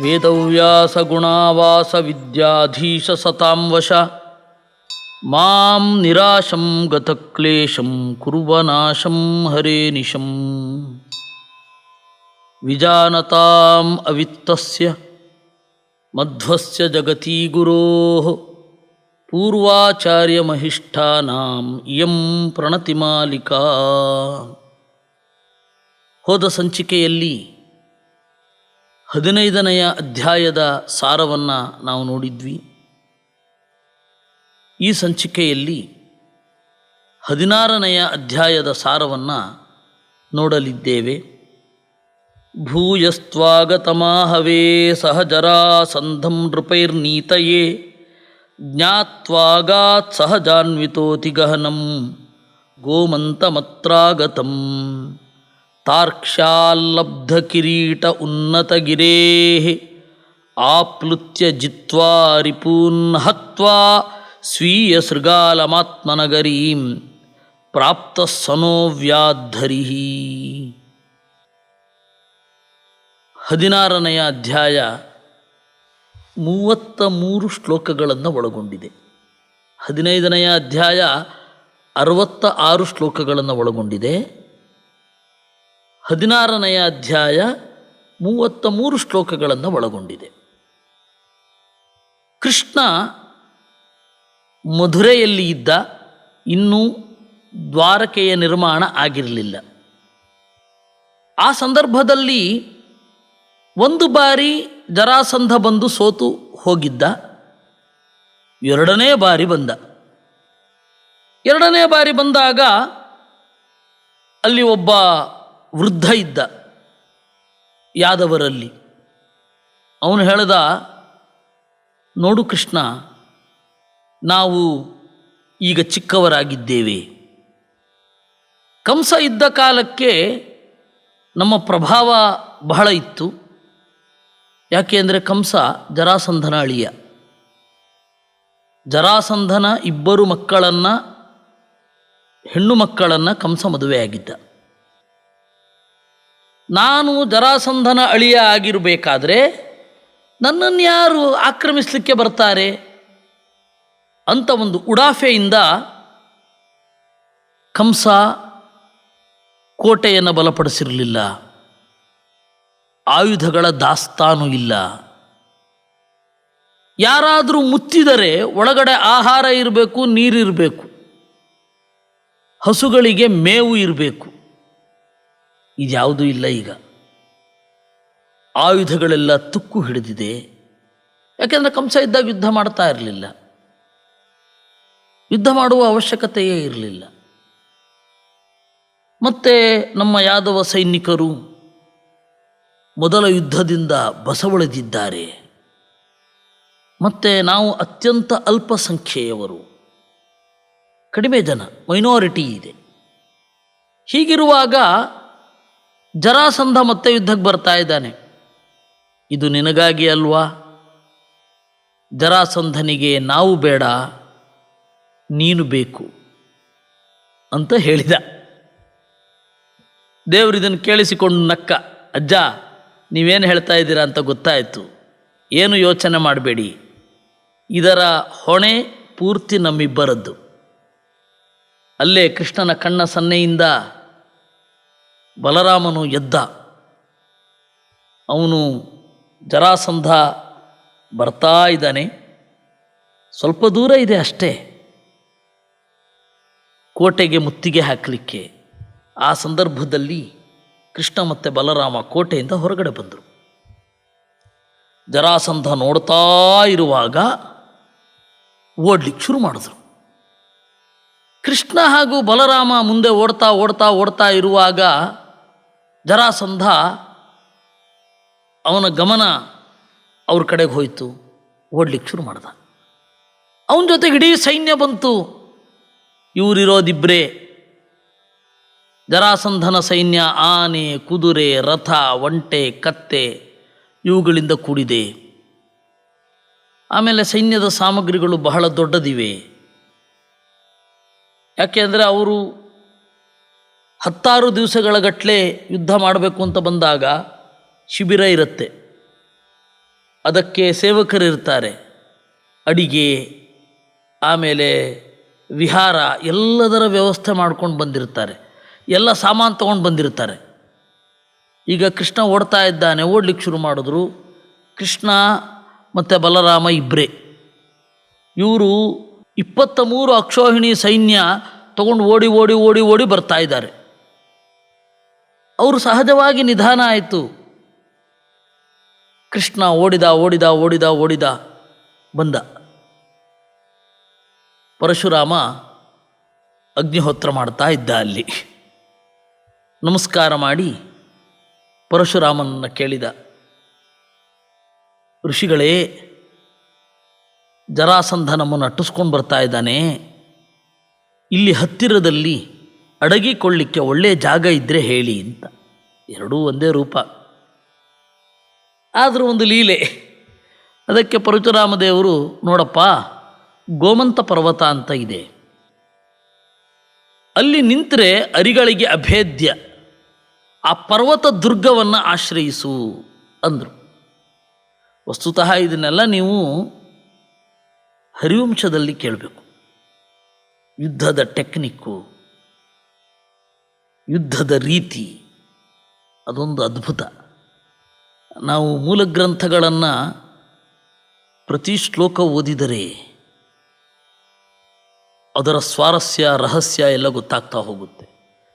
ವೇದವ್ಯಾಸಗುಣಾವಾಸ ವಿದ್ಯಾಧೀಶ ಸತಾಂ ವಶ ಮಾಂ ನಿರಾಶಂ ಗತಕ್ಲೇಶಂ ಕುರ್ವನಾಶಂ ಹರೇ ನಿಶಂ ವಿಜಾನತಾಂ ಅವಿತ್ತಸ್ಯ ಮಧ್ವಸ್ಯ ಜಗತಿ ಗುರೋಃ ಪೂರ್ವಾಚಾರ್ಯಮಹಿಷ್ಠಾನಾಂ ಇಯಂ ಪ್ರಣತಿಮಾಲಿಕಾ. ಹೋದ ಸಂಚಿಕೆಯಲ್ಲಿ 15ನೆಯ ಅಧ್ಯಾಯದ ಸಾರವನ್ನು ನಾವು ನೋಡಿದ್ವಿ. ಈ ಸಂಚಿಕೆಯಲ್ಲಿ 16ನೆಯ ಅಧ್ಯಾಯದ ಸಾರವನ್ನು ನೋಡಲಿದ್ದೇವೆ. ಭೂಯಸ್ತ್ವಾಗತಮಾಹವೇ ಸಹಜರಾಸಂಧಂ ನೃಪೈರ್ನೀತಯೇ ಜ್ಞಾತ್ವಾಗಾತ್ ಸಹಜಾನ್ವಿತೋತಿ ಗಹನಂ ಗೋಮಂತಮತ್ರಾಗತಂ ತಾರ್ಕ್ಷ್ಯಾಲ್ಲಬ್ಧ ಕಿರೀಟ ಉನ್ನತಗಿರೇಃ ಆಪ್ಲುತ್ಯ ಜಿತ್ವಾ ರಿಪೂನ್ ಹತ್ವಾ ಸ್ವೀಯ ಸೃಗಾಲಮಾತ್ಮನಗರೀಂ ಪ್ರಾಪ್ತ ಸನೋವ್ಯಾಧರಿಃ. 16ನೆಯ ಅಧ್ಯಾಯ 33 ಶ್ಲೋಕಗಳನ್ನು ಒಳಗೊಂಡಿದೆ. 15ನೆಯ ಅಧ್ಯಾಯ 66 ಶ್ಲೋಕಗಳನ್ನು ಒಳಗೊಂಡಿದೆ. 16ನೆಯ ಅಧ್ಯಾಯ 33 ಶ್ಲೋಕಗಳನ್ನು ಒಳಗೊಂಡಿದೆ. ಕೃಷ್ಣ ಮಧುರೆಯಲ್ಲಿ ಇದ್ದ, ಇನ್ನೂ ದ್ವಾರಕೆಯ ನಿರ್ಮಾಣ ಆಗಿರಲಿಲ್ಲ. ಆ ಸಂದರ್ಭದಲ್ಲಿ ಒಂದು ಬಾರಿ ಜರಾಸಂಧ ಬಂದು ಸೋತು ಹೋಗಿದ್ದ. 2ನೇ ಬಾರಿ ಬಂದ. 2ನೇ ಬಾರಿ ಬಂದಾಗ ಅಲ್ಲಿ ಒಬ್ಬ ವೃದ್ಧ ಇದ್ದ ಯಾದವರಲ್ಲಿ. ಅವನು ಹೇಳ್ದ, ನೋಡು ಕೃಷ್ಣ, ನಾವು ಈಗ ಚಿಕ್ಕವರಾಗಿದ್ದೇವೆ. ಕಂಸ ಇದ್ದ ಕಾಲಕ್ಕೆ ನಮ್ಮ ಪ್ರಭಾವ ಬಹಳ ಇತ್ತು. ಯಾಕೆ ಅಂದರೆ ಕಂಸ ಜರಾಸಂಧನ ಅಳಿಯ. ಜರಾಸಂಧನ 2 ಮಕ್ಕಳನ್ನು, ಹೆಣ್ಣು ಮಕ್ಕಳನ್ನು ಕಂಸ ಮದುವೆಯಾಗಿದ್ದ. ನಾನು ಜರಾಸಂಧನ ಅಳಿಯ ಆಗಿರಬೇಕಾದ್ರೆ ನನ್ನನ್ನು ಯಾರು ಆಕ್ರಮಿಸಲಿಕ್ಕೆ ಬರ್ತಾರೆ ಅಂತ ಒಂದು ಉಡಾಫೆಯಿಂದ ಕಂಸ ಕೋಟೆಯನ್ನು ಬಲಪಡಿಸಿರಲಿಲ್ಲ. ಆಯುಧಗಳ ದಾಸ್ತಾನು ಇಲ್ಲ. ಯಾರಾದರೂ ಮುತ್ತಿದರೆ ಒಳಗಡೆ ಆಹಾರ ಇರಬೇಕು, ನೀರಿರಬೇಕು, ಹಸುಗಳಿಗೆ ಮೇವು ಇರಬೇಕು. ಇದ್ಯಾವುದೂ ಇಲ್ಲ. ಈಗ ಆಯುಧಗಳೆಲ್ಲ ತುಕ್ಕು ಹಿಡಿದಿದೆ. ಯಾಕೆಂದರೆ ಕಂಸ ಇದ್ದಾಗ ಯುದ್ಧ ಮಾಡ್ತಾ ಇರಲಿಲ್ಲ, ಯುದ್ಧ ಮಾಡುವ ಅವಶ್ಯಕತೆಯೇ ಇರಲಿಲ್ಲ. ಮತ್ತು ನಮ್ಮ ಯಾದವ ಸೈನಿಕರು ಮೊದಲ ಯುದ್ಧದಿಂದ ಬಸವಳಿದಿದ್ದಾರೆ. ಮತ್ತು ನಾವು ಅತ್ಯಂತ ಅಲ್ಪಸಂಖ್ಯೆಯವರು, ಕಡಿಮೆ ಜನ, ಮೈನಾರಿಟಿ ಇದೆ. ಹೀಗಿರುವಾಗ ಜರಾಸಂಧ ಮತ್ತೆ ಯುದ್ಧಕ್ಕೆ ಬರ್ತಾ ಇದ್ದಾನೆ. ಇದು ನಿನಗಾಗಿ ಅಲ್ವಾ? ಜರಾಸಂಧನಿಗೆ ನಾವು ಬೇಡ, ನೀನು ಬೇಕು ಅಂತ ಹೇಳಿದ. ದೇವರು ಇದನ್ನು ಕೇಳಿಸಿಕೊಂಡು ನಕ್ಕ. ಅಜ್ಜ, ನೀವೇನು ಹೇಳ್ತಾ ಇದ್ದೀರಾ ಅಂತ ಗೊತ್ತಾಯಿತು. ಏನು ಯೋಚನೆ ಮಾಡಬೇಡಿ, ಇದರ ಹೊಣೆ ಪೂರ್ತಿ ನಮ್ಮಿಬ್ಬರದ್ದು. ಅಲ್ಲೇ ಕೃಷ್ಣನ ಕಣ್ಣ ಸನ್ನೆಯಿಂದ ಬಲರಾಮನು ಎದ್ದ. ಅವನು ಜರಾಸಂಧ ಬರ್ತಾ ಇದ್ದಾನೆ. ಸ್ವಲ್ಪ ದೂರ ಇದೆ ಅಷ್ಟೇ ಕೋಟೆಗೆ ಮುತ್ತಿಗೆ ಹಾಕಲಿಕ್ಕೆ. ಆ ಸಂದರ್ಭದಲ್ಲಿ ಕೃಷ್ಣ ಮತ್ತು ಬಲರಾಮ ಕೋಟೆಯಿಂದ ಹೊರಗಡೆ ಬಂದರು. ಜರಾಸಂಧ ನೋಡ್ತಾ ಇರುವಾಗ ಓಡ್ಲಿಕ್ಕೆ ಶುರು ಮಾಡಿದ್ರು. ಕೃಷ್ಣ ಹಾಗೂ ಬಲರಾಮ ಮುಂದೆ ಓಡ್ತಾ ಓಡ್ತಾ ಓಡ್ತಾ ಇರುವಾಗ ಜರಾಸಂಧ ಅವನ ಗಮನ ಅವ್ರ ಕಡೆಗೆ ಹೋಯಿತು. ಓಡ್ಲಿಕ್ಕೆ ಶುರು ಮಾಡ್ದ. ಅವನ ಜೊತೆಗೆ ಇಡೀ ಸೈನ್ಯ ಬಂತು. ಇವರಿರೋದಿಬ್ಬರೇ. ಜರಾಸಂಧನ ಸೈನ್ಯ ಆನೆ, ಕುದುರೆ, ರಥ, ಒಂಟೆ, ಕತ್ತೆ ಇವುಗಳಿಂದ ಕೂಡಿದೆ. ಆಮೇಲೆ ಸೈನ್ಯದ ಸಾಮಗ್ರಿಗಳು ಬಹಳ ದೊಡ್ಡದಿವೆ. ಯಾಕೆ ಅಂದರೆ ಅವರು 16 ದಿವಸಗಳ ಗಟ್ಟಲೆ ಯುದ್ಧ ಮಾಡಬೇಕು ಅಂತ ಬಂದಾಗ ಶಿಬಿರ ಇರುತ್ತೆ. ಅದಕ್ಕೆ ಸೇವಕರಿರ್ತಾರೆ. ಅಡಿಗೆ, ಆಮೇಲೆ ವಿಹಾರ ಎಲ್ಲದರ ವ್ಯವಸ್ಥೆ ಮಾಡ್ಕೊಂಡು ಬಂದಿರ್ತಾರೆ. ಎಲ್ಲ ಸಾಮಾನು ತೊಗೊಂಡು ಬಂದಿರ್ತಾರೆ. ಈಗ ಕೃಷ್ಣ ಓಡ್ತಾ ಇದ್ದಾನೆ, ಓಡ್ಲಿಕ್ಕೆ ಶುರು ಮಾಡಿದ್ರು. ಕೃಷ್ಣ ಮತ್ತು ಬಲರಾಮ ಇಬ್ಬರೇ. ಇವರು 23 ಅಕ್ಷೋಹಿಣಿ ಸೈನ್ಯ ತಗೊಂಡು ಓಡಿ ಓಡಿ ಓಡಿ ಓಡಿ ಬರ್ತಾ ಇದ್ದಾರೆ. ಅವರು ಸಹಜವಾಗಿ ನಿಧಾನ ಆಯಿತು. ಕೃಷ್ಣ ಓಡಿದ ಓಡಿದ ಓಡಿದ ಓಡಿದ ಬಂದ. ಪರಶುರಾಮ ಅಗ್ನಿಹೋತ್ರ ಮಾಡ್ತಾ ಇದ್ದ ಅಲ್ಲಿ. ನಮಸ್ಕಾರ ಮಾಡಿ ಪರಶುರಾಮನನ್ನು ಕೇಳಿದ, ಋಷಿಗಳೇ, ಜರಾಸಂಧ ನಮ್ಮನ್ನು ಅಟ್ಟಿಸ್ಕೊಂಡು ಬರ್ತಾ ಇದ್ದಾನೆ. ಇಲ್ಲಿ ಹತ್ತಿರದಲ್ಲಿ ಅಡಗಿಕೊಳ್ಳಿಕ್ಕೆ ಒಳ್ಳೆಯ ಜಾಗ ಇದ್ದರೆ ಹೇಳಿ ಅಂತ. ಎರಡೂ ಒಂದೇ ರೂಪ, ಆದರೂ ಒಂದು ಲೀಲೆ. ಅದಕ್ಕೆ ಪರಶುರಾಮದೇವರು, ನೋಡಪ್ಪ, ಗೋಮಂತ ಪರ್ವತ ಅಂತ ಇದೆ, ಅಲ್ಲಿ ನಿಂತರೆ ಅರಿಗಳಿಗೆ ಅಭೇದ್ಯ, ಆ ಪರ್ವತ ದುರ್ಗವನ್ನು ಆಶ್ರಯಿಸು ಅಂದರು. ವಸ್ತುತಃ ಇದನ್ನೆಲ್ಲ ನೀವು ಹರಿವಂಶದಲ್ಲಿ ಕೇಳಬೇಕು. ಯುದ್ಧದ ಟೆಕ್ನಿಕ್ಕು, ಯುದ್ಧದ ರೀತಿ ಅದೊಂದು ಅದ್ಭುತ. ನಾವು ಮೂಲ ಗ್ರಂಥಗಳನ್ನು ಪ್ರತಿ ಶ್ಲೋಕ ಓದಿದರೆ ಅದರ ಸ್ವಾರಸ್ಯ, ರಹಸ್ಯ ಎಲ್ಲ ಗೊತ್ತಾಗ್ತಾ ಹೋಗುತ್ತೆ.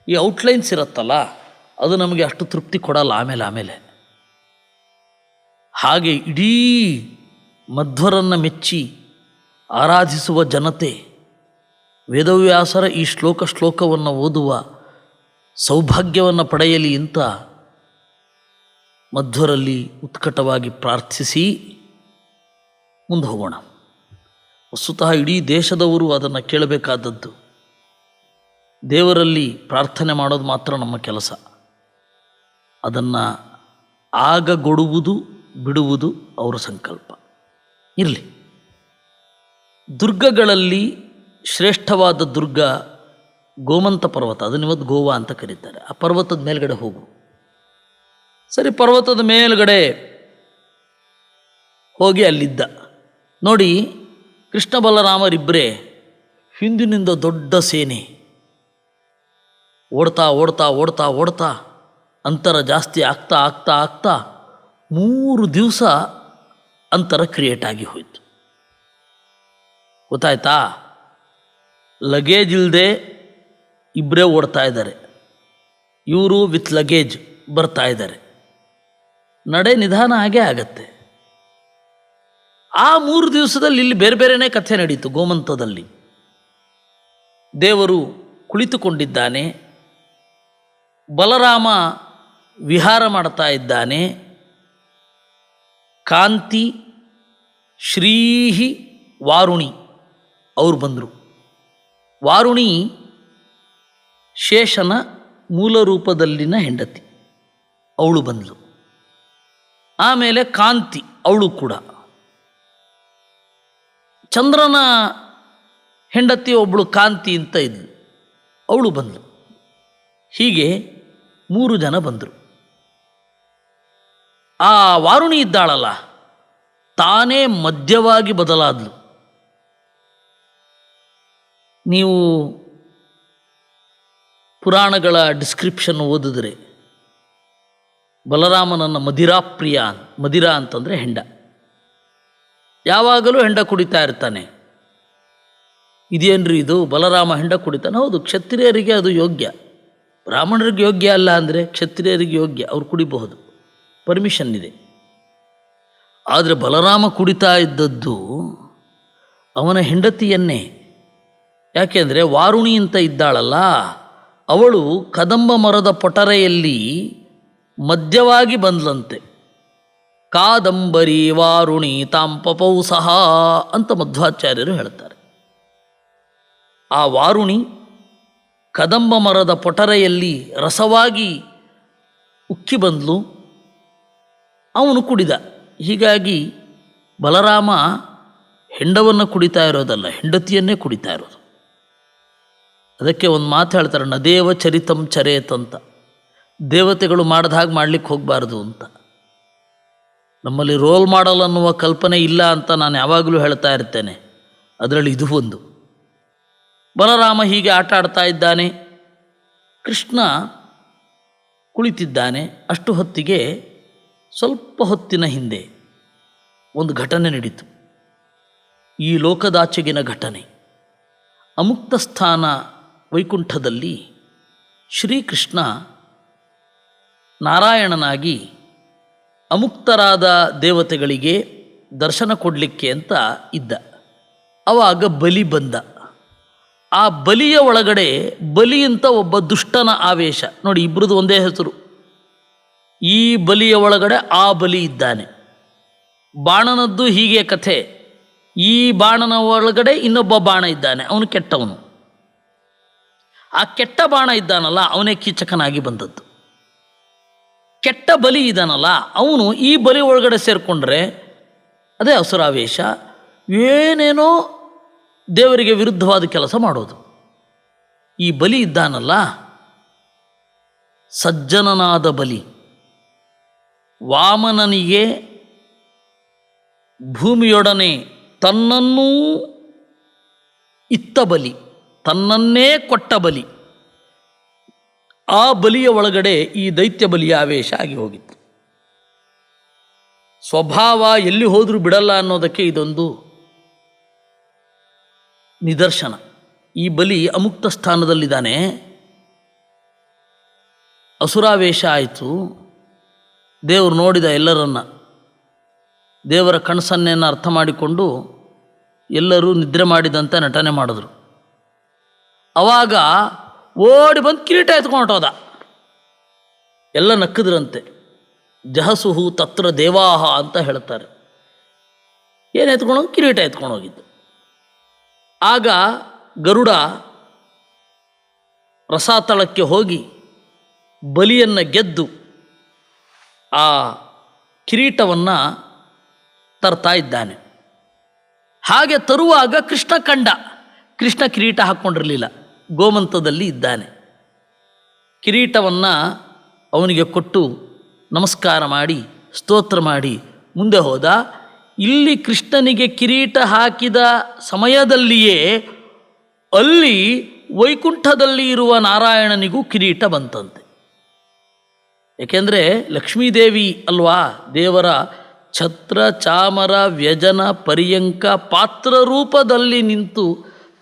ಈ ಔಟ್ಲೈನ್ಸ್ ಇರುತ್ತಲ್ಲ, ಅದು ನಮಗೆ ಅಷ್ಟು ತೃಪ್ತಿ ಕೊಡಲ್ಲ ಆಮೇಲೆ. ಹಾಗೆ ಇಡೀ ಮಧ್ವರನ್ನು ಮೆಚ್ಚಿ ಆರಾಧಿಸುವ ಜನತೆ ವೇದವ್ಯಾಸರ ಈ ಶ್ಲೋಕವನ್ನು ಓದುವ ಸೌಭಾಗ್ಯವನ್ನು ಪಡೆಯಲಿ ಅಂತ ಮಧ್ವರಲ್ಲಿ ಉತ್ಕಟವಾಗಿ ಪ್ರಾರ್ಥಿಸಿ ಮುಂದೆ ಹೋಗೋಣ. ವಸ್ತುತಃ ಇಡೀ ದೇಶದವರು ಅದನ್ನು ಕೇಳಬೇಕಾದದ್ದು. ದೇವರಲ್ಲಿ ಪ್ರಾರ್ಥನೆ ಮಾಡೋದು ಮಾತ್ರ ನಮ್ಮ ಕೆಲಸ. ಅದನ್ನು ಆಗಗೊಡುವುದು ಬಿಡುವುದು ಅವರ ಸಂಕಲ್ಪ. ಇರಲಿ. ದುರ್ಗಗಳಲ್ಲಿ ಶ್ರೇಷ್ಠವಾದ ದುರ್ಗ ಗೋಮಂತ ಪರ್ವತ. ಅದನ್ನು ಇವತ್ತು ಗೋವಾ ಅಂತ ಕರೀತಾರೆ. ಆ ಪರ್ವತದ ಮೇಲ್ಗಡೆ ಹೋಗು. ಸರಿ, ಪರ್ವತದ ಮೇಲ್ಗಡೆ ಹೋಗಿ ಅಲ್ಲಿದ್ದ. ನೋಡಿ, ಕೃಷ್ಣ ಬಲರಾಮರಿಬ್ಬರೇ, ಹಿಂದಿನಿಂದ ದೊಡ್ಡ ಸೇನೆ ಓಡ್ತಾ ಓಡ್ತಾ ಓಡ್ತಾ ಓಡ್ತಾ ಅಂತರ ಜಾಸ್ತಿ ಆಗ್ತಾ ಆಗ್ತಾ ಆಗ್ತಾ 3 ದಿವಸ ಅಂತರ ಕ್ರಿಯೇಟ್ ಆಗಿ ಹೋಯಿತು. ಗೊತ್ತಾಯ್ತಾ? ಲಗೇಜ್ ಇಲ್ಲದೆ ಇಬ್ಬರೇ ಓಡ್ತಾ ಇದ್ದಾರೆ. ಇವರು ವಿತ್ ಲಗೇಜ್ ಬರ್ತಾ ಇದ್ದಾರೆ. ನಡೆ ನಿಧಾನ ಆಗೇ ಆಗತ್ತೆ. ಆ 3 ದಿವಸದಲ್ಲಿ ಇಲ್ಲಿ ಬೇರೆ ಬೇರೆಯೇ ಕಥೆ ನಡೀತು. ಗೋಮಂತದಲ್ಲಿ ದೇವರು ಕುಳಿತುಕೊಂಡಿದ್ದಾನೆ, ಬಲರಾಮ ವಿಹಾರ ಮಾಡ್ತಾ ಇದ್ದಾನೆ. ಕಾಂತಿ, ಶ್ರೀಹಿ, ವಾರುಣಿ ಅವರು ಬಂದರು. ವಾರುಣಿ ಶೇಷನ ಮೂಲ ರೂಪದಲ್ಲಿನ ಹೆಂಡತಿ, ಅವಳು ಬಂದಳು. ಆಮೇಲೆ ಕಾಂತಿ, ಅವಳು ಕೂಡ ಚಂದ್ರನ ಹೆಂಡತಿ ಒಬ್ಬಳು ಕಾಂತಿ ಅಂತ ಇದ್ಲು, ಅವಳು ಬಂದಳು. ಹೀಗೆ 3 ಜನ ಬಂದರು. ಆ ವಾರುಣಿ ಇದ್ದಾಳಲ್ಲ, ತಾನೇ ಮಧ್ಯವಾಗಿ ಬದಲಾದ್ಲು. ನೀವು ಪುರಾಣಗಳ ಡಿಸ್ಕ್ರಿಪ್ಷನ್ ಓದಿದ್ರೆ ಬಲರಾಮನನ್ನು ಮದಿರಾಪ್ರಿಯ, ಮದಿರಾ ಅಂತಂದರೆ ಹೆಂಡ, ಯಾವಾಗಲೂ ಹೆಂಡ ಕುಡಿತಾ ಇರ್ತಾನೆ. ಇದೇನ್ರಿ ಇದು, ಬಲರಾಮ ಹೆಂಡ ಕುಡಿತಾನೆ? ಹೌದು, ಕ್ಷತ್ರಿಯರಿಗೆ ಅದು ಯೋಗ್ಯ. ಬ್ರಾಹ್ಮಣರಿಗೆ ಯೋಗ್ಯ ಅಲ್ಲ ಅಂದರೆ ಕ್ಷತ್ರಿಯರಿಗೆ ಯೋಗ್ಯ, ಅವ್ರು ಕುಡಿಬಹುದು, ಪರ್ಮಿಷನ್ ಇದೆ. ಆದರೆ ಬಲರಾಮ ಕುಡಿತಾ ಇದ್ದದ್ದು ಅವನ ಹೆಂಡತಿಯನ್ನೇ. ಯಾಕೆಂದರೆ ವಾರುಣಿ ಅಂತ ಇದ್ದಾಳಲ್ಲ, ಅವಳು ಕದಂಬ ಮರದ ಪೊಟರೆಯಲ್ಲಿ ಮಧ್ಯವಾಗಿ ಬಂದ್ಲಂತೆ. ಕಾದಂಬರಿ ವಾರುಣಿ ತಾಂಪಪೌ ಸಹ ಅಂತ ಮಧ್ವಾಚಾರ್ಯರು ಹೇಳ್ತಾರೆ. ಆ ವಾರುಣಿ ಕದಂಬ ಮರದ ಪೊಟರೆಯಲ್ಲಿ ರಸವಾಗಿ ಉಕ್ಕಿ ಬಂದ್ಲು, ಅವನು ಕುಡಿದ. ಹೀಗಾಗಿ ಬಲರಾಮ ಹೆಂಡವನ್ನು ಕುಡಿತಾ ಇರೋದಲ್ಲ, ಹೆಂಡತಿಯನ್ನೇ ಕುಡಿತಾ ಇರೋದು. ಅದಕ್ಕೆ ಒಂದು ಮಾತು ಹೇಳ್ತಾರೆ, ನದೇವ ಚರಿತಂ ಚರೇತ್ ಅಂತ. ದೇವತೆಗಳು ಮಾಡಿದ ಹಾಗೆ ಮಾಡಲಿಕ್ಕೆ ಹೋಗಬಾರ್ದು ಅಂತ. ನಮ್ಮಲ್ಲಿ ರೋಲ್ ಮಾಡಲ್ ಅನ್ನುವ ಕಲ್ಪನೆ ಇಲ್ಲ ಅಂತ ನಾನು ಯಾವಾಗಲೂ ಹೇಳ್ತಾ ಇರ್ತೇನೆ. ಅದರಲ್ಲಿ ಇದು ಒಂದು. ಬಲರಾಮ ಹೀಗೆ ಆಟ ಆಡ್ತಾ ಇದ್ದಾನೆ, ಕೃಷ್ಣ ಕುಳಿತಿದ್ದಾನೆ. ಅಷ್ಟು ಹೊತ್ತಿಗೆ ಸ್ವಲ್ಪ ಹೊತ್ತಿನ ಹಿಂದೆ ಒಂದು ಘಟನೆ ನಡೀತು. ಈ ಲೋಕದಾಚೆಗಿನ ಘಟನೆ. ಅಮುಕ್ತ ಸ್ಥಾನ ವೈಕುಂಠದಲ್ಲಿ ಶ್ರೀಕೃಷ್ಣ ನಾರಾಯಣನಾಗಿ ಅಮುಕ್ತರಾದ ದೇವತೆಗಳಿಗೆ ದರ್ಶನ ಕೊಡಲಿಕ್ಕೆ ಅಂತ ಇದ್ದ. ಆವಾಗ ಬಲಿ ಬಂದ. ಆ ಬಲಿಯ ಒಳಗಡೆ ಬಲಿ ಅಂತ ಒಬ್ಬ ದುಷ್ಟನ ಆವೇಶ. ನೋಡಿ, ಇಬ್ಬರದು ಒಂದೇ ಹೆಸರು. ಈ ಬಲಿಯ ಒಳಗಡೆ ಆ ಬಲಿ ಇದ್ದಾನೆ. ಬಾಣನದ್ದು ಹೀಗೆ ಕಥೆ. ಈ ಬಾಣನ ಒಳಗಡೆ ಇನ್ನೊಬ್ಬ ಬಾಣ ಇದ್ದಾನೆ, ಅವನು ಕೆಟ್ಟವನು. ಆ ಕೆಟ್ಟ ಬಾಣ ಇದ್ದಾನಲ್ಲ, ಅವನೇ ಕೀಚಕನಾಗಿ ಬಂದದ್ದು. ಕೆಟ್ಟ ಬಲಿ ಇದ್ದಾನಲ್ಲ, ಅವನು ಈ ಬಲಿ ಒಳಗಡೆ ಸೇರಿಕೊಂಡ್ರೆ ಅದೇ ಅಸುರಾವೇಶ, ಏನೇನೋ ದೇವರಿಗೆ ವಿರುದ್ಧವಾದ ಕೆಲಸ ಮಾಡೋದು. ಈ ಬಲಿ ಇದ್ದಾನಲ್ಲ, ಸಜ್ಜನನಾದ ಬಲಿ. ವಾಮನನಿಗೆ ಭೂಮಿಯೊಡನೆ ತನ್ನನ್ನೂ ಇತ್ತ ಬಲಿ, ತನ್ನನ್ನೇ ಕೊಟ್ಟ ಬಲಿ. ಆ ಬಲಿಯ ಒಳಗಡೆ ಈ ದೈತ್ಯ ಬಲಿಯ ಆವೇಶ ಆಗಿ ಹೋಗಿತ್ತು. ಸ್ವಭಾವ ಎಲ್ಲಿ ಹೋದರೂ ಬಿಡಲ್ಲ ಅನ್ನೋದಕ್ಕೆ ಇದೊಂದು ನಿದರ್ಶನ. ಈ ಬಲಿ ಅಮುಕ್ತ ಸ್ಥಾನದಲ್ಲಿದ್ದಾನೆ. ಅಸುರಾವೇಶ ಆಯಿತು. ದೇವರು ನೋಡಿದ ಎಲ್ಲರನ್ನ. ದೇವರ ಕನಸನ್ನೇನು ಅರ್ಥ ಮಾಡಿಕೊಂಡು ಎಲ್ಲರೂ ನಿದ್ರೆ ಮಾಡಿದಂತೆ ನಟನೆ ಮಾಡಿದ್ರು. ಆವಾಗ ಓಡಿ ಬಂದು ಕಿರೀಟ ಎತ್ಕೊಂಡು ಹೋದ. ಎಲ್ಲ ನಕ್ಕದ್ರಂತೆ. ಜಹಸುಹು ತತ್ರ ದೇವಾಹ ಅಂತ ಹೇಳ್ತಾರೆ. ಏನು ಎತ್ಕೊಂಡೋಗಿ? ಕಿರೀಟ ಎತ್ಕೊಂಡು ಹೋಗಿದ್ದು. ಆಗ ಗರುಡ ರಸಾತಳಕ್ಕೆ ಹೋಗಿ ಬಲಿಯನ್ನು ಗೆದ್ದು ಆ ಕಿರೀಟವನ್ನು ತರ್ತಾ ಇದ್ದಾನೆ. ಹಾಗೆ ತರುವಾಗ ಕೃಷ್ಣ ಕಂಡ. ಕೃಷ್ಣ ಕಿರೀಟ ಹಾಕ್ಕೊಂಡಿರಲಿಲ್ಲ, ಗೋಮಂತದಲ್ಲಿ ಇದ್ದಾನೆ. ಕಿರೀಟವನ್ನು ಅವನಿಗೆ ಕೊಟ್ಟು ನಮಸ್ಕಾರ ಮಾಡಿ ಸ್ತೋತ್ರ ಮಾಡಿ ಮುಂದೆ ಹೋದ. ಇಲ್ಲಿ ಕೃಷ್ಣನಿಗೆ ಕಿರೀಟ ಹಾಕಿದ ಸಮಯದಲ್ಲಿಯೇ ಅಲ್ಲಿ ವೈಕುಂಠದಲ್ಲಿ ಇರುವ ನಾರಾಯಣನಿಗೂ ಕಿರೀಟ ಬಂತಂತೆ. ಏಕೆಂದರೆ ಲಕ್ಷ್ಮೀದೇವಿ ಅಲ್ವಾ ದೇವರ ಛತ್ರ ಚಾಮರ ವ್ಯಜನ ಪರ್ಯಂಕ ಪಾತ್ರ ರೂಪದಲ್ಲಿ ನಿಂತು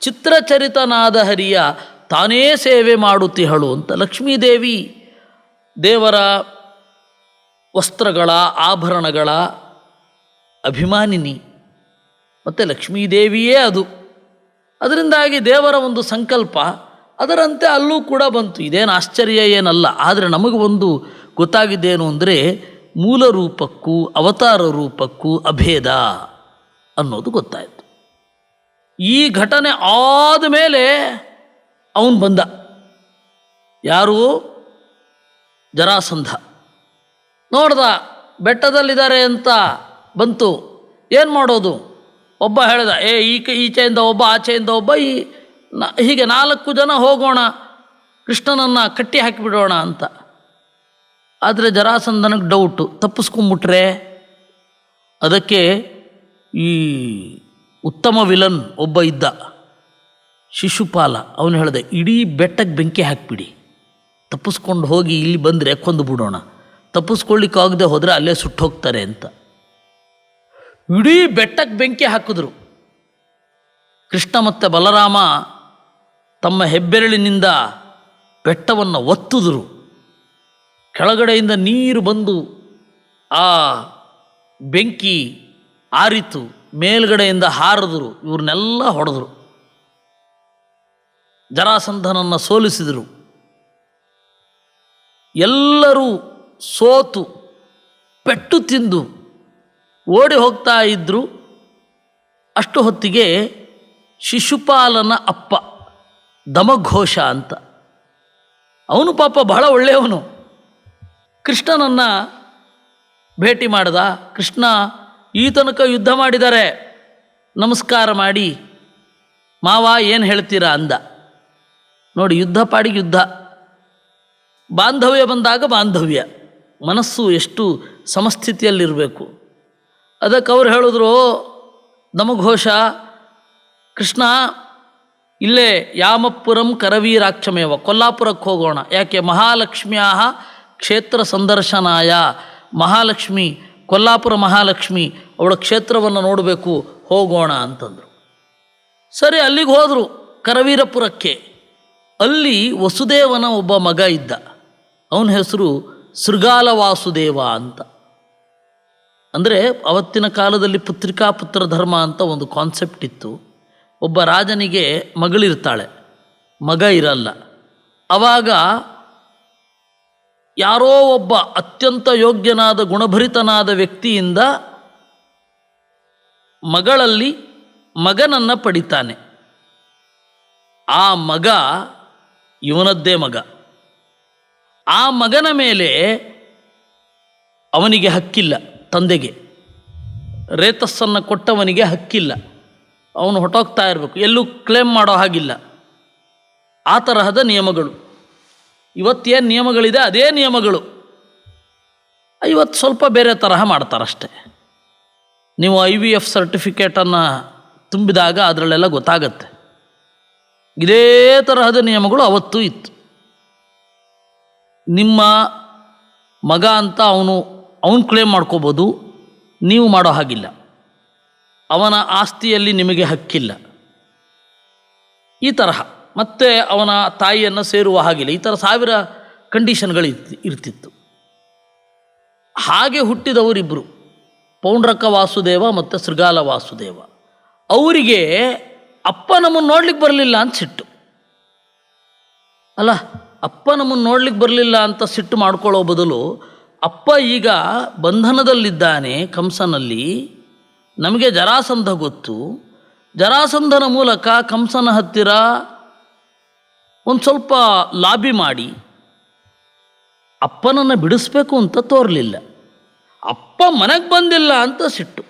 ಚಿತ್ರಚರಿತನಾದ ಹರಿಯ ತಾನೇ ಸೇವೆ ಮಾಡುತ್ತಿಹಳು ಅಂತ. ಲಕ್ಷ್ಮೀದೇವಿ ದೇವರ ವಸ್ತ್ರಗಳ ಆಭರಣಗಳ ಅಭಿಮಾನಿನಿ, ಮತ್ತು ಲಕ್ಷ್ಮೀದೇವಿಯೇ ಅದು. ಅದರಿಂದಾಗಿ ದೇವರ ಒಂದು ಸಂಕಲ್ಪ ಅದರಂತೆ ಅಲ್ಲೂ ಕೂಡ ಬಂತು. ಇದೇನು ಆಶ್ಚರ್ಯ ಏನಲ್ಲ. ಆದರೆ ನಮಗೆ ಒಂದು ಗೊತ್ತಾಗಿದ್ದೇನು ಅಂದರೆ ಮೂಲ ರೂಪಕ್ಕೂ ಅವತಾರ ರೂಪಕ್ಕೂ ಅಭೇದ ಅನ್ನೋದು ಗೊತ್ತಾಯಿತು. ಈ ಘಟನೆ ಆದ ಮೇಲೆ ಅವನು ಬಂದ. ಯಾರು? ಜರಾಸಂಧ ನೋಡ್ದ, ಬೆಟ್ಟದಲ್ಲಿದ್ದಾರೆ ಅಂತ ಬಂತು. ಏನು ಮಾಡೋದು? ಒಬ್ಬ ಹೇಳ್ದ, ಈಚೆಯಿಂದ ಒಬ್ಬ ಆಚೆಯಿಂದ ಒಬ್ಬ, ಹೀಗೆ 4 ಜನ ಹೋಗೋಣ, ಕೃಷ್ಣನನ್ನು ಕಟ್ಟಿ ಹಾಕಿಬಿಡೋಣ ಅಂತ. ಆದರೆ ಜರಾಸಂಧನಿಗೆ ಡೌಟು, ತಪ್ಪಿಸ್ಕೊಂಬಿಟ್ರೆ. ಅದಕ್ಕೆ ಈ ಉತ್ತಮ ವಿಲನ್ ಒಬ್ಬ ಇದ್ದ, ಶಿಶುಪಾಲ. ಅವನು ಹೇಳಿದೆ, ಇಡೀ ಬೆಟ್ಟಕ್ಕೆ ಬೆಂಕಿ ಹಾಕಿಬಿಡಿ, ತಪ್ಪಿಸ್ಕೊಂಡು ಹೋಗಿ ಇಲ್ಲಿ ಬಂದರೆ ಕೊಂದು ಬಿಡೋಣ, ತಪ್ಪಿಸ್ಕೊಳ್ಳಿಕ್ಕಾಗದೆ ಹೋದರೆ ಅಲ್ಲೇ ಸುಟ್ಟೋಗ್ತಾರೆ ಅಂತ. ಇಡೀ ಬೆಟ್ಟಕ್ಕೆ ಬೆಂಕಿ ಹಾಕಿದ್ರು. ಕೃಷ್ಣ ಮತ್ತು ಬಲರಾಮ ತಮ್ಮ ಹೆಬ್ಬೆರಳಿನಿಂದ ಬೆಟ್ಟವನ್ನು ಒತ್ತಿದ್ರು. ಕೆಳಗಡೆಯಿಂದ ನೀರು ಬಂದು ಆ ಬೆಂಕಿ ಆರಿತು, ಮೇಲ್ಗಡೆಯಿಂದ ಹಾರಿದ್ರು. ಇವ್ರನ್ನೆಲ್ಲ ಹೊಡೆದ್ರು. ಜರಾಸಂಧನನ್ನು ಸೋಲಿಸಿದರು. ಎಲ್ಲರೂ ಸೋತು ಪೆಟ್ಟು ತಿಂದು ಓಡಿ ಹೋಗ್ತಾ ಇದ್ದರು. ಅಷ್ಟು ಹೊತ್ತಿಗೆ ಶಿಶುಪಾಲನ ಅಪ್ಪ ದಮಘೋಷ ಅಂತ, ಅವನು ಪಾಪ ಬಹಳ ಒಳ್ಳೆಯವನು, ಕೃಷ್ಣನನ್ನು ಭೇಟಿ ಮಾಡ್ದ. ಕೃಷ್ಣ ಈ ತನಕ ಯುದ್ಧ ಮಾಡಿದ್ದಾರೆ, ನಮಸ್ಕಾರ ಮಾಡಿ ಮಾವ ಏನು ಹೇಳ್ತೀರಾ ಅಂದ. ನೋಡಿ, ಯುದ್ಧ ಪಾಡಿಗೆ ಯುದ್ಧ, ಬಾಂಧವ್ಯ ಬಂದಾಗ ಬಾಂಧವ್ಯ, ಮನಸ್ಸು ಎಷ್ಟು ಸಮಸ್ಥಿತಿಯಲ್ಲಿರಬೇಕು. ಅದಕ್ಕೆ ಅವ್ರು ಹೇಳಿದ್ರು ನಮಘೋಷ, ಕೃಷ್ಣ ಇಲ್ಲೇ ಯಾಮಪುರಂ ಕರವೀರಾಕ್ಷಮೇವ, ಕೊಲ್ಲಾಪುರಕ್ಕೆ ಹೋಗೋಣ. ಯಾಕೆ? ಮಹಾಲಕ್ಷ್ಮಿಯ ಕ್ಷೇತ್ರ ಸಂದರ್ಶನಾಯ. ಮಹಾಲಕ್ಷ್ಮಿ, ಕೊಲ್ಲಾಪುರ ಮಹಾಲಕ್ಷ್ಮಿ, ಅವಳ ಕ್ಷೇತ್ರವನ್ನು ನೋಡಬೇಕು, ಹೋಗೋಣ ಅಂತಂದರು. ಸರಿ, ಅಲ್ಲಿಗೆ ಹೋದರು ಕರವೀರಪುರಕ್ಕೆ. ಅಲ್ಲಿ ವಸುದೇವನ ಒಬ್ಬ ಮಗ ಇದ್ದ. ಅವನ ಹೆಸರು ಶೃಗಾಲ ವಾಸುದೇವ ಅಂತ. ಅಂದರೆ ಅವತ್ತಿನ ಕಾಲದಲ್ಲಿ ಪುತ್ರಿಕಾ ಪುತ್ರ ಧರ್ಮ ಅಂತ ಒಂದು ಕಾನ್ಸೆಪ್ಟ್ ಇತ್ತು. ಒಬ್ಬ ರಾಜನಿಗೆ ಮಗಳಿರ್ತಾಳೆ, ಮಗ ಇರಲ್ಲ. ಆವಾಗ ಯಾರೋ ಒಬ್ಬ ಅತ್ಯಂತ ಯೋಗ್ಯನಾದ ಗುಣಭರಿತನಾದ ವ್ಯಕ್ತಿಯಿಂದ ಮಗಳಲ್ಲಿ ಮಗನನ್ನು ಪಡಿತಾನೆ. ಆ ಮಗ ಇವನದ್ದೇ ಮಗ. ಆ ಮಗನ ಮೇಲೆ ಅವನಿಗೆ ಹಕ್ಕಿಲ್ಲ, ತಂದೆಗೆ. ರೇತಸ್ಸನ್ನು ಕೊಟ್ಟವನಿಗೆ ಹಕ್ಕಿಲ್ಲ. ಅವನು ಹೊಟ್ಟೋಗ್ತಾ ಇರಬೇಕು, ಎಲ್ಲೂ ಕ್ಲೇಮ್ ಮಾಡೋ ಹಾಗಿಲ್ಲ. ಆ ತರಹದ ನಿಯಮಗಳು. ಇವತ್ತೇನು ನಿಯಮಗಳಿದೆ ಅದೇ ನಿಯಮಗಳು. ಇವತ್ತು ಸ್ವಲ್ಪ ಬೇರೆ ತರಹ ಮಾಡ್ತಾರಷ್ಟೆ. ನೀವು IVF ಸರ್ಟಿಫಿಕೇಟನ್ನು ತುಂಬಿದಾಗ ಅದರಲ್ಲೆಲ್ಲ ಗೊತ್ತಾಗತ್ತೆ. ಇದೇ ತರಹದ ನಿಯಮಗಳು ಅವತ್ತೂ ಇತ್ತು. ನಿಮ್ಮ ಮಗ ಅಂತ ಅವನು ಕ್ಲೇಮ್ ಮಾಡ್ಕೋಬೋದು, ನೀವು ಮಾಡೋ ಹಾಗಿಲ್ಲ. ಅವನ ಆಸ್ತಿಯಲ್ಲಿ ನಿಮಗೆ ಹಕ್ಕಿಲ್ಲ. ಈ ತರಹ. ಮತ್ತೆ ಅವನ ತಾಯಿಯನ್ನು ಸೇರುವ ಹಾಗಿಲ್ಲ. ಈ ಥರ ಸಾವಿರ ಕಂಡೀಷನ್ಗಳು ಇರ್ತಿತ್ತು. ಹಾಗೆ ಹುಟ್ಟಿದವರಿಬ್ಬರು, ಪೌಂಡ್ರಕ ವಾಸುದೇವ ಮತ್ತು ಶೃಗಾಲ ವಾಸುದೇವ. ಅವರಿಗೆ ಅಪ್ಪ ನಮ್ಮನ್ನು ನೋಡ್ಲಿಕ್ಕೆ ಬರಲಿಲ್ಲ ಅಂತ ಸಿಟ್ಟು. ಅಲ್ಲ, ಅಪ್ಪ ನಮ್ಮನ್ನು ನೋಡ್ಲಿಕ್ಕೆ ಬರಲಿಲ್ಲ ಅಂತ ಸಿಟ್ಟು ಮಾಡ್ಕೊಳ್ಳೋ ಬದಲು, ಅಪ್ಪ ಈಗ ಬಂಧನದಲ್ಲಿದ್ದಾನೆ ಕಂಸನಲ್ಲಿ, ನಮಗೆ ಜರಾಸಂಧ ಗೊತ್ತು, ಜರಾಸಂಧನ ಮೂಲಕ ಕಂಸನ ಹತ್ತಿರ ಒಂದು ಸ್ವಲ್ಪ ಲಾಬಿ ಮಾಡಿ ಅಪ್ಪನನ್ನು ಬಿಡಿಸ್ಬೇಕು ಅಂತ ತೋರಲಿಲ್ಲ. ಅಪ್ಪ ಮನೆಗೆ ಬಂದಿಲ್ಲ ಅಂತ ಸಿಟ್ಟು.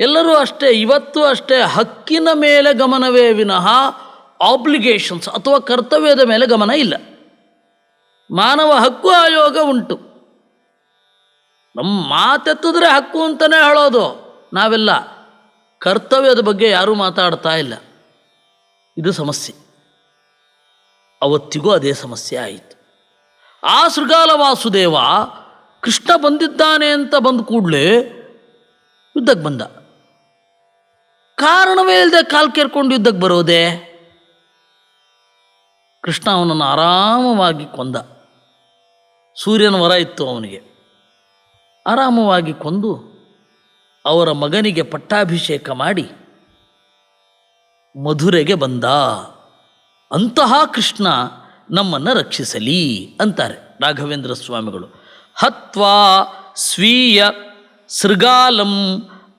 ಎಲ್ಲರೂ ಅಷ್ಟೇ, ಇವತ್ತು ಅಷ್ಟೇ. ಹಕ್ಕಿನ ಮೇಲೆ ಗಮನವೇ ವಿನಃ ಆಬ್ಲಿಗೇಷನ್ಸ್ ಅಥವಾ ಕರ್ತವ್ಯದ ಮೇಲೆ ಗಮನ ಇಲ್ಲ. ಮಾನವ ಹಕ್ಕು ಆಯೋಗ ಉಂಟು. ನಮ್ಮ ಮಾತೆತ್ತಿದ್ರೆ ಹಕ್ಕು ಅಂತಲೇ ಹೇಳೋದು ನಾವೆಲ್ಲ. ಕರ್ತವ್ಯದ ಬಗ್ಗೆ ಯಾರೂ ಮಾತಾಡ್ತಾ ಇಲ್ಲ. ಇದು ಸಮಸ್ಯೆ. ಅವತ್ತಿಗೂ ಅದೇ ಸಮಸ್ಯೆ ಆಯಿತು. ಆ ಶೃಗಾಲ ವಾಸುದೇವ ಕೃಷ್ಣ ಬಂದಿದ್ದಾನೆ ಅಂತ ಬಂದ ಕೂಡಲೇ ಯುದ್ಧಕ್ಕೆ ಬಂದ. ಕಾರಣವೇ ಇಲ್ಲದೆ ಕಾಲು ಕೇರ್ಕೊಂಡು ಯುದ್ಧಕ್ಕೆ ಬರೋದೆ? ಕೃಷ್ಣ ಅವನನ್ನು ಆರಾಮವಾಗಿ ಕೊಂದ. ಸೂರ್ಯನ ವರ ಇತ್ತು ಅವನಿಗೆ. ಆರಾಮವಾಗಿ ಕೊಂದು ಅವರ ಮಗನಿಗೆ ಪಟ್ಟಾಭಿಷೇಕ ಮಾಡಿ ಮಧುರೆಗೆ ಬಂದ. ಅಂತಹ ಕೃಷ್ಣ ನಮ್ಮನ್ನು ರಕ್ಷಿಸಲಿ ಅಂತಾರೆ ರಾಘವೇಂದ್ರ ಸ್ವಾಮಿಗಳು. ಹತ್ವಾ ಸ್ವೀಯ ಶೃಗಾಲಂ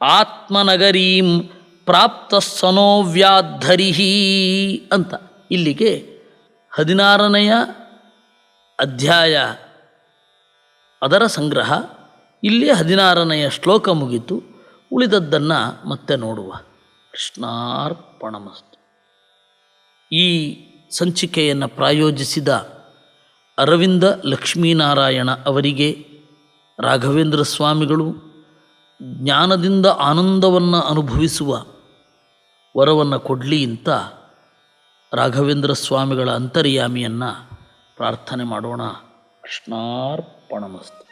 ಆತ್ಮನಗರೀಂ ಪ್ರಾಪ್ತ ಸನೋವ್ಯಾಧರಿಹಿ ಅಂತ. ಇಲ್ಲಿಗೆ 16ನೆಯ ಅಧ್ಯಾಯ ಅದರ ಸಂಗ್ರಹ. ಇಲ್ಲಿ 16ನೆಯ ಶ್ಲೋಕ ಮುಗಿತು. ಉಳಿದದ್ದನ್ನು ಮತ್ತೆ ನೋಡುವ. ಕೃಷ್ಣಾರ್ಪಣಮಸ್ತು. ಈ ಸಂಚಿಕೆಯನ್ನು ಪ್ರಾಯೋಜಿಸಿದ ಅರವಿಂದ ಲಕ್ಷ್ಮೀನಾರಾಯಣ ಅವರಿಗೆ ರಾಘವೇಂದ್ರ ಸ್ವಾಮಿಗಳು ಜ್ಞಾನದಿಂದ ಆನಂದವನ್ನು ಅನುಭವಿಸುವ ವರವನ್ನು ಕೊಡಲಿ ಅಂತ ರಾಘವೇಂದ್ರ ಸ್ವಾಮಿಗಳ ಅಂತರ್ಯಾಮಿಯನ್ನು ಪ್ರಾರ್ಥನೆ ಮಾಡೋಣ. ಕೃಷ್ಣಾರ್ಪಣಮಸ್ತು.